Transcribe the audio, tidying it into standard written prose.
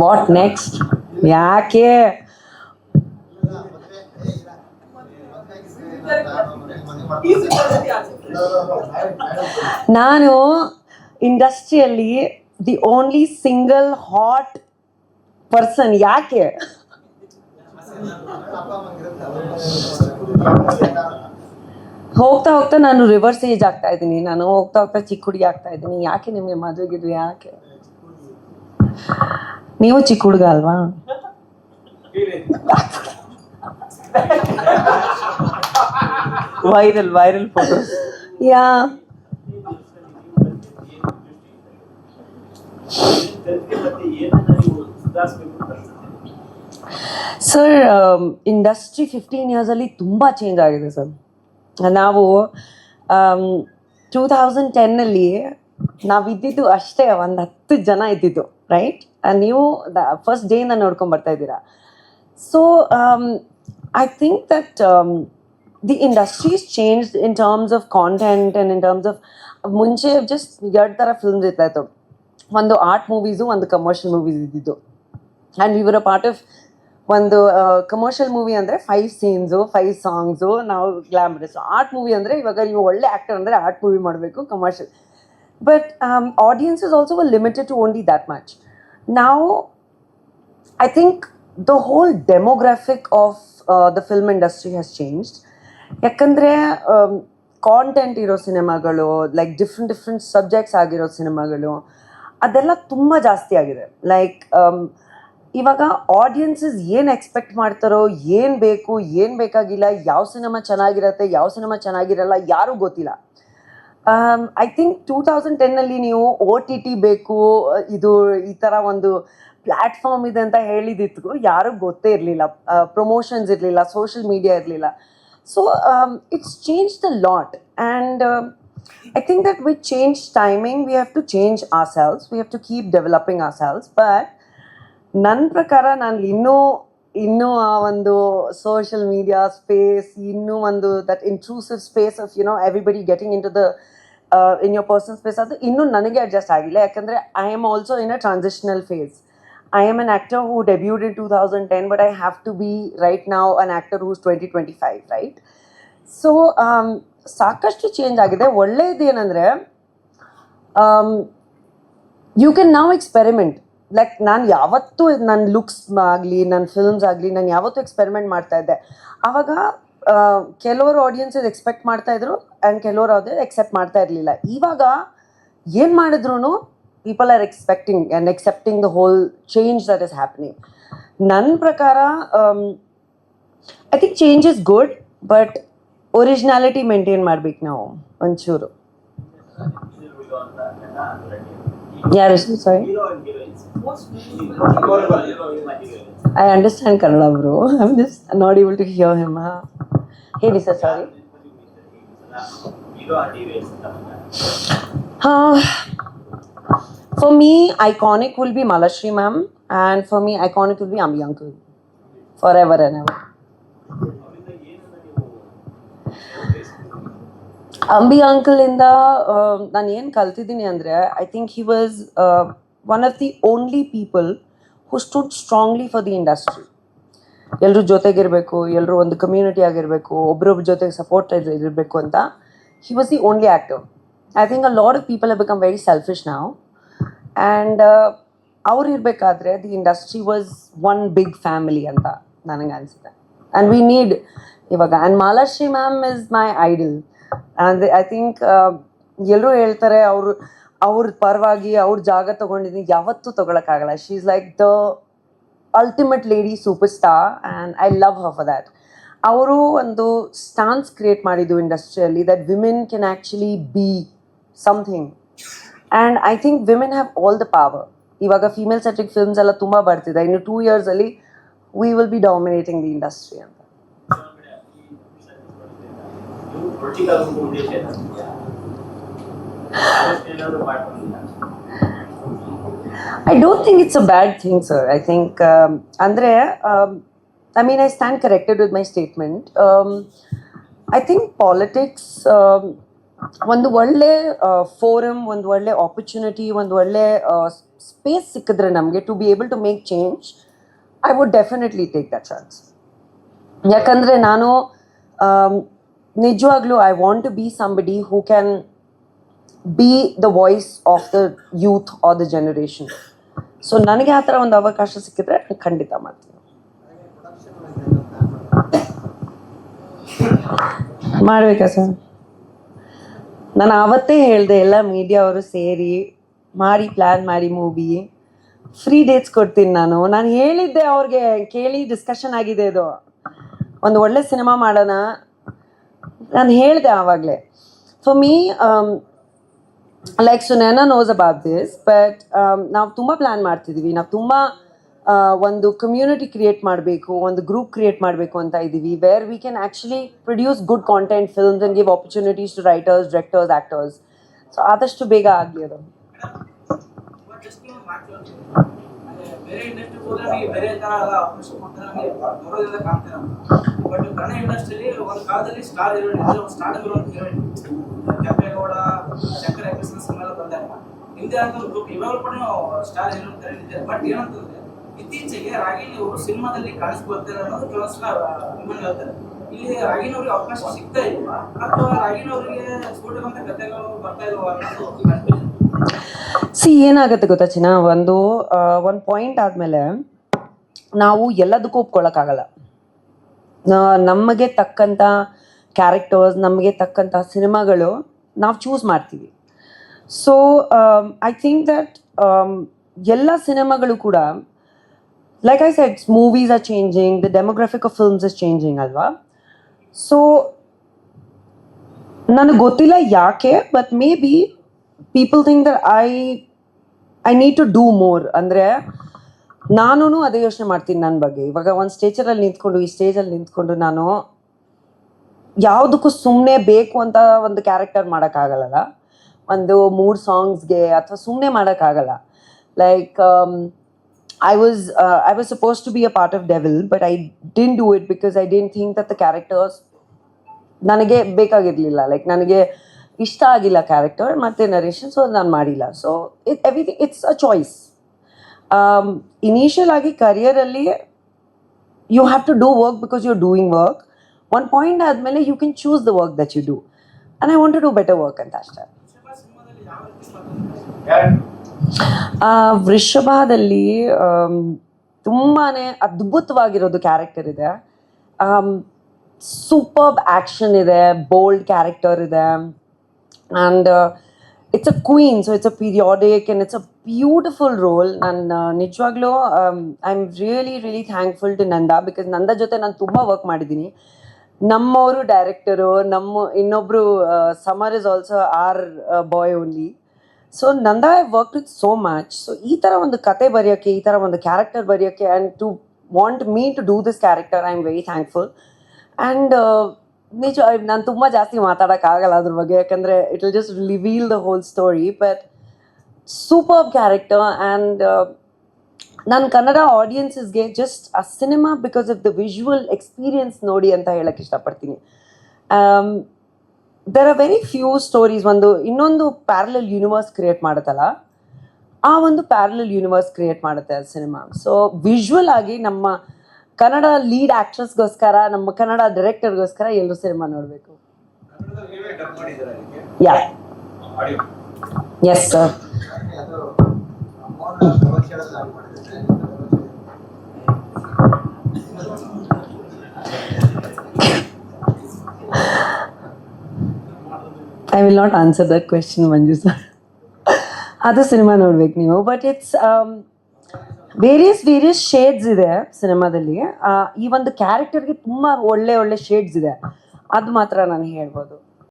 What next? ಯಾಕೆ ನಾನು ಇಂಡಸ್ಟ್ರಿಯಲ್ಲಿ the only single hot person? ಯಾಕೆ? ಹೋಗ್ತಾ ಹೋಗ್ತಾ ನಾನು ರಿವರ್ಸ್ ಏಜ್ ಆಗ್ತಾ ಇದ್ದೀನಿ, ನಾನು ಹೋಗ್ತಾ ಹೋಗ್ತಾ ಚಿಕ್ಕ ಹುಡುಗಿ ಆಗ್ತಾ ಇದ್ದೀನಿ. ಯಾಕೆ ನಿಮಗೆ ಮದುವೆಗಿದ್ದು? ಯಾಕೆ? ನೀವು ಚಿಕ್ಕ ಹುಡುಗ ಅಲ್ವಾ? Viral photo. Yeah sir, industry 15 ಇಯರ್ಸಲ್ಲಿ ತುಂಬ ಚೇಂಜ್ ಆಗಿದೆ ಸರ್. ನಾವು 2010 ನಾವಿದ್ದಿದ್ದು ಅಷ್ಟೇ ಒಂದು 10 ಜನ ಇದ್ದಿದ್ದು, ರೈಟ್? ನೀವು ಫಸ್ಟ್ ಡೇಯಿಂದ ನೋಡ್ಕೊಂಡು ಬರ್ತಾ ಇದ್ದೀರಾ. So I think that the industries change in terms of content and in terms of ಮುಂಚೆ ಜಸ್ಟ್ 2 ಥರ ಫಿಲ್ಮ್ಸ್ ಇರ್ತಾಯಿತ್ತು. ಒಂದು ಆರ್ಟ್ ಮೂವೀಸು, ಒಂದು ಕಮರ್ಷಿಯಲ್ ಮೂವೀಸ್ ಇದ್ದಿದ್ದು. And we were a part of ಒಂದು ಕಮರ್ಷಿಯಲ್ ಮೂವಿ ಅಂದರೆ 5 ಸೀನ್ಸು 5 ಸಾಂಗ್ಸು, ನಾವು glamorous. Art movie ಅಂದರೆ ಇವಾಗ ನೀವು ಒಳ್ಳೆ ಆ್ಯಕ್ಟರ್ ಅಂದರೆ ಆರ್ಟ್ ಮೂವಿ ಮಾಡಬೇಕು, commercial. But audiences also were limited to only that much. ನಾವು I think the whole demographic of the film industry has changed. ಯಾಕಂದರೆ ಕಾಂಟೆಂಟ್ ಇರೋ ಸಿನಿಮಾಗಳು, ಲೈಕ್ ಡಿಫ್ರೆಂಟ್ ಸಬ್ಜೆಕ್ಟ್ಸ್ ಆಗಿರೋ ಸಿನಿಮಾಗಳು, ಅದೆಲ್ಲ ತುಂಬ ಜಾಸ್ತಿ ಆಗಿದೆ. ಲೈಕ್ ಇವಾಗ ಆಡಿಯನ್ಸಸ್ ಏನು ಎಕ್ಸ್ಪೆಕ್ಟ್ ಮಾಡ್ತಾರೋ, ಏನು ಬೇಕು ಏನು ಬೇಕಾಗಿಲ್ಲ, ಯಾವ ಸಿನಿಮಾ ಚೆನ್ನಾಗಿರತ್ತೆ ಯಾವ ಸಿನಿಮಾ ಚೆನ್ನಾಗಿರಲ್ಲ ಯಾರೂ ಗೊತ್ತಿಲ್ಲ. ಐ ಥಿಂಕ್ 2010 ನೀವು OTT ಬೇಕು, ಇದು ಈ ಥರ ಒಂದು ಪ್ಲ್ಯಾಟ್ಫಾರ್ಮ್ ಇದೆ ಅಂತ ಹೇಳಿದಿತ್ತು, ಯಾರೂ ಗೊತ್ತೇ ಇರಲಿಲ್ಲ. ಪ್ರಮೋಷನ್ಸ್ ಇರಲಿಲ್ಲ, ಸೋಷಿಯಲ್ ಮೀಡಿಯಾ ಇರಲಿಲ್ಲ. So it's changed a lot. And I think that with change timing, we have to change ourselves. We have to keep developing ourselves. But ನನ್ನ ಪ್ರಕಾರ ನಾನು ಇನ್ನೂ ಆ ಒಂದು ಸೋಷಿಯಲ್ ಮೀಡಿಯಾ ಸ್ಪೇಸ್, ಇನ್ನೂ ಒಂದು that intrusive space of everybody getting in to the in your personal space, ಅದು ಇನ್ನೂ ನನಗೆ ಅಡ್ಜಸ್ಟ್ ಆಗಿಲ್ಲ. ಯಾಕಂದರೆ I am also in a transitional phase. I am an actor who debuted in 2010, but I have to be right now an actor who's 2025, right? So ಸಾಕಷ್ಟು change ಆಗಿದೆ. ಒಳ್ಳೆಯದೇನೆಂದರೆ you can ನಾವ್ experiment. Like ನಾನು ಯಾವತ್ತೂ ನನ್ನ looks ಆಗಲಿ, ನನ್ನ films ಆಗಲಿ, ನಾನು ಯಾವತ್ತೂ ಎಕ್ಸ್ಪೆರಿಮೆಂಟ್ ಮಾಡ್ತಾ ಇದ್ದೆ. ಆವಾಗ ಕೆಲವರು ಆಡಿಯನ್ಸಸ್ ಎಕ್ಸ್ಪೆಕ್ಟ್ ಮಾಡ್ತಾಯಿದ್ರು ಆ್ಯಂಡ್ ಕೆಲವರು ಅದೇ ಎಕ್ಸೆಪ್ಟ್ ಮಾಡ್ತಾ ಇರಲಿಲ್ಲ. ಇವಾಗ ಏನು ಮಾಡಿದ್ರು people are expecting and accepting the whole change that is happening. ನನ್ನ ಪ್ರಕಾರ I think change is good, but originality maintain ಮಾಡ್ಬೇಕು ನಾವು ಒಂಚೂರು. ಯಾರು? Sorry, I understand Kannada bro. I am just not able to hear him. ಹೇಳಿ sir. Sorry. For me, iconic will be Malashri ma'am, and for me, iconic will be Ambi uncle, forever and ever. Ambi ಅಂಕಲಿಂದ ನಾನು ಏನು ಕಲ್ತಿದ್ದೀನಿ ಅಂದರೆ, I think he was one of the only people who stood strongly for the industry. ಎಲ್ಲರೂ ಜೊತೆಗಿರಬೇಕು, ಎಲ್ಲರೂ ಒಂದು community ಆಗಿರಬೇಕು, ಒಬ್ರೊಬ್ರ ಜೊತೆಗೆ ಸಪೋರ್ಟ್ ಇರಬೇಕು ಅಂತ. He was the only actor. I think a lot of people have become very selfish ನಾವು. And ಅವ್ರು ಇರಬೇಕಾದ್ರೆ the industry was one big family ಅಂತ ನನಗೆ ಅನಿಸುತ್ತೆ. ಆ್ಯಂಡ್ ವಿ ನೀಡ್ ಇವಾಗ. And Malashri ma'am is my idol. And I think ಎಲ್ಲರೂ ಹೇಳ್ತಾರೆ ಅವ್ರ ಪರವಾಗಿ ಅವ್ರ ಜಾಗ ತೊಗೊಂಡಿದ್ದೀನಿ, ಯಾವತ್ತೂ ತೊಗೊಳಕ್ಕಾಗಲ್ಲ. She is like the ultimate lady super star and I love her for that. ಅವರು ಒಂದು ಸ್ಟಾನ್ಸ್ ಕ್ರಿಯೇಟ್ ಮಾಡಿದ್ದು ಇಂಡಸ್ಟ್ರಿಯಲ್ಲಿ, that women can actually be something. And I think women have all the power. ಇವಾಗ ಫೀಮೇಲ್ ಸೆಟ್ರಿಕ್ ಫಿಲ್ಮ್ಸ್ ಎಲ್ಲ ತುಂಬ ಬರ್ತಿದೆ. ಇನ್ನು 2 yearsಲ್ಲಿ we will be dominating the industry ಅಂತ. I don't think it's a bad thing, sir. I think andre I mean, I stand corrected with my statement. I think politics ಒಂದು ಒಳ್ಳೆ forum, ಒಂದು ಒಳ್ಳೆ ಆಪರ್ಚುನಿಟಿ, ಒಂದು ಒಳ್ಳೆ ಸ್ಪೇಸ್ ಸಿಕ್ಕಿದ್ರೆ ನಮಗೆ to be able to make change, I would definitely take that chance. ಯಾಕಂದರೆ ನಾನು ನಿಜವಾಗ್ಲೂ I want to be somebody who can be the voice of the youth or the generation. So ನನಗೆ ಆ ಥರ ಒಂದು ಅವಕಾಶ ಸಿಕ್ಕಿದ್ರೆ ಖಂಡಿತ ಮಾಡ್ತೀನಿ. ಮಾಡಬೇಕಾ ಸರ್? ನಾನು ಆವತ್ತೇ ಹೇಳಿದೆ, ಎಲ್ಲ ಮೀಡಿಯಾ ಅವರು ಸೇರಿ ಪ್ಲ್ಯಾನ್ ಮಾಡಿ ಮೂವಿ, ಫ್ರೀ ಡೇಟ್ಸ್ ಕೊಡ್ತೀನಿ ನಾನು ಹೇಳಿದ್ದೆ ಅವ್ರಿಗೆ, ಕೇಳಿ ಡಿಸ್ಕಷನ್ ಆಗಿದೆ, ಇದು ಒಂದು ಒಳ್ಳೆ ಸಿನಿಮಾ ಮಾಡೋಣ ನಾನು ಹೇಳಿದೆ ಆವಾಗಲೇ. For me like Sunaina nose about this, but ನಾವು ತುಂಬ ಪ್ಲ್ಯಾನ್ ಮಾಡ್ತಿದ್ದೀವಿ. ನಾವು ತುಂಬ ಒಂದು ಕಮ್ಯುನಿಟಿ ಕ್ರಿಯೇಟ್ ಮಾಡಬೇಕು, ಒಂದು ಗ್ರೂಪ್ ಕ್ರಿಯೇಟ್ ಮಾಡಬೇಕು ಅಂತ ಇದ್ದೀವಿ, where we can actually produce good content films and give opportunities to writers, directors, actors. So ಆದಷ್ಟು ಬೇಗ ಆಗಲಿ ಅದು. ಬೇರೆ ಇಂಡಸ್ಟ್ರಿ ಹೋದ್ರೆ ಬೇರೆ ತರ ಬರೋದ್ರಿಂದ ಕಾಣ್ತೀರ. ಬಟ್ ಕನ್ನಡ ಇಂಡಸ್ಟ್ರಿಯಲ್ಲಿ ಒಂದು ಕಾಲದಲ್ಲಿ ಸ್ಟಾರ್ ಹೀರೋಯಿನ್ ಇದ್ರೆ, ಒಂದು ಸ್ಟಾರ್ಟ್ ಇರುವಂತ ಹೀರೋಯಿನ್ ಕೆಂಪೇಗೌಡ, ಶಂಕರ್ ಎಕ್ಸ್ಪ್ರೆಸ್ ಮೇಲೆ ಬಂದಾಗ ಹಿಂದೆ ಅಂತ ಒಂದು ಗ್ರೂಪ್ ಇವಾಗ ಕೂಡ ಸ್ಟಾರ್ ಹೀರೋಯಿನ್ ಕರೀತಿದ್ದಾರೆ. ಬಟ್ ಏನಂತಂದ್ರೆ ಇತ್ತೀಚೆಗೆ ರಾಗಿಣಿ ಅವರು ಸಿನಿಮಾದಲ್ಲಿ ಕಾಣಿಸ್ಕೊಳ್ತಾರೆ ಅನ್ನೋದು ಕೆಲವೊಂದ್ಸಲ ವಿಮನ್ ಹೇಳ್ತಾರೆ. ಇಲ್ಲಿ ರಾಗಿಣಿ ಅವ್ರಿಗೆ ಅವಕಾಶ ಸಿಗ್ತಾ ಇಲ್ವಾ, ಅಥವಾ ರಾಗಿಣಿ ಅವರಿಗೆ ಸ್ಫೋಟಕಂತ ಕಥೆಗಳು ಬರ್ತಾ ಇಲ್ವಾ ಅನ್ನೋದು ಕನ್ಫ್ಯೂಷನ್. ಏನಾಗುತ್ತೆ ಗೊತ್ತಾ ಚಿನ್ನ, ಒಂದು ಪಾಯಿಂಟ್ ಆದಮೇಲೆ ನಾವು ಎಲ್ಲದಕ್ಕೂ ಒಪ್ಕೊಳ್ಳೋಕ್ಕಾಗಲ್ಲ. ನಮಗೆ ತಕ್ಕಂಥ ಕ್ಯಾರೆಕ್ಟರ್ಸ್, ನಮಗೆ ತಕ್ಕಂಥ ಸಿನಿಮಾಗಳು ನಾವು ಚೂಸ್ ಮಾಡ್ತೀವಿ. ಸೊ ಐ ಥಿಂಕ್ ದಟ್ ಎಲ್ಲ ಸಿನಿಮಾಗಳು ಕೂಡ, like I said, movies are changing, the demographic of films is changing ಅಲ್ವಾ. ಸೊ ನನಗೆ ಗೊತ್ತಿಲ್ಲ ಯಾಕೆ, but maybe people think that I need to do more. ಅಂದರೆ ನಾನು ಅದೇ ಯೋಚನೆ ಮಾಡ್ತೀನಿ ನನ್ನ ಬಗ್ಗೆ. ಇವಾಗ ಒಂದು ಸ್ಟೇಜಲ್ಲಿ ನಿಂತ್ಕೊಂಡು, ಈ ಸ್ಟೇಜಲ್ಲಿ ನಿಂತ್ಕೊಂಡು ನಾನು ಯಾವುದಕ್ಕೂ ಸುಮ್ಮನೆ ಬೇಕು ಅಂತ ಒಂದು ಕ್ಯಾರೆಕ್ಟರ್ ಮಾಡೋಕ್ಕಾಗಲ್ಲ. ಒಂದು 3 ಸಾಂಗ್ಸ್ಗೆ ಅಥವಾ ಸುಮ್ಮನೆ ಮಾಡೋಕ್ಕಾಗಲ್ಲ. Like I was supposed to be a part of Devil, but I didn't do it because I didn't think that the characters ನನಗೆ ಬೇಕಾಗಿರಲಿಲ್ಲ. ಲೈಕ್ ನನಗೆ ಇಷ್ಟ ಆಗಿಲ್ಲ ಕ್ಯಾರೆಕ್ಟರ್ ಮತ್ತು ನರೇಷನ್, ಸೊ ನಾನು ಮಾಡಿಲ್ಲ. So everything it's a choice. Initial ಆಗಿ ಕರಿಯರಲ್ಲಿ you have to do work because you are doing work. ಒಂದು ಪಾಯಿಂಟ್ ಆದಮೇಲೆ you can choose the work that you do, and I want to do better work ಅಂತ ಅಷ್ಟೇ. ವೃಷಭದಲ್ಲಿ ತುಂಬಾ ಅದ್ಭುತವಾಗಿರೋದು character ಇದೆ. ಸೂಪರ್ಬ್ ಆ್ಯಕ್ಷನ್ ಇದೆ, ಬೋಲ್ಡ್ ಕ್ಯಾರೆಕ್ಟರ್ ಇದೆ, and it's a queen, so it's a periodic and it's a beautiful role. ನಾನು ನಿಜವಾಗ್ಲೂ I am really thankful to Nanda, because Nanda ಜೊತೆ ನಾನು ತುಂಬ ವರ್ಕ್ ಮಾಡಿದ್ದೀನಿ. ನಮ್ಮವರು ಡೈರೆಕ್ಟರು, ಇನ್ನೊಬ್ಬರು Samar is also our boy only. So Nanda I work with so much. So ಈ ಥರ ಒಂದು ಕತೆ ಬರೆಯೋಕ್ಕೆ, ಈ ಥರ ಒಂದು ಕ್ಯಾರೆಕ್ಟರ್ ಬರೆಯೋಕ್ಕೆ, and to want me to do this character, I am very thankful. And ನಿಜ ನಾನು ತುಂಬ ಜಾಸ್ತಿ ಮಾತಾಡೋಕ್ಕಾಗಲ್ಲ ಅದ್ರ ಬಗ್ಗೆ, ಯಾಕಂದರೆ it will just reveal the whole story. But superb character. And ನಾನು ಕನ್ನಡ ಆಡಿಯನ್ಸಸ್ಗೆ ಜಸ್ಟ್ ಆ ಸಿನಿಮಾ because of the visual experience ನೋಡಿ ಅಂತ ಹೇಳಕ್ಕೆ ಇಷ್ಟಪಡ್ತೀನಿ. There are very few stories. ಇನ್ನೊಂದು ಪ್ಯಾರಲಲ್ ಯೂನಿವರ್ಸ್ ಕ್ರಿಯೇಟ್ ಮಾಡುತ್ತಲ್ಲ, ಆ ಒಂದು ಪ್ಯಾರಲಲ್ ಯೂನಿವರ್ಸ್ ಕ್ರಿಯೇಟ್ ಮಾಡುತ್ತೆ ಆ ಸಿನಿಮಾ. ಸೊ ವಿಜುವಲ್ ಆಗಿ ನಮ್ಮ ಕನ್ನಡ ಲೀಡ್ ಆ್ಯಕ್ಟ್ರೆಸ್ಗೋಸ್ಕರ, ನಮ್ಮ ಕನ್ನಡ ಡೈರೆಕ್ಟರ್ಗೋಸ್ಕರ ಎಲ್ಲರೂ ಸಿನಿಮಾ ನೋಡಬೇಕು. Yeah, yes sir. I will not answer that question Manju sir. ಅದು ಸಿನಿಮಾ ನೋಡ್ಬೇಕು ನೀವು. ಬಟ್ ಇಟ್ಸ್ ವೇರಿಯಸ್ ಶೇಡ್ಸ್ ಇದೆ ಸಿನಿಮಾದಲ್ಲಿ. ಈ ಒಂದು ಕ್ಯಾರೆಕ್ಟರ್ಗೆ ತುಂಬ ಒಳ್ಳೆ ಶೇಡ್ಸ್ ಇದೆ, ಅದು ಮಾತ್ರ ನಾನು ಹೇಳ್ಬೋದು.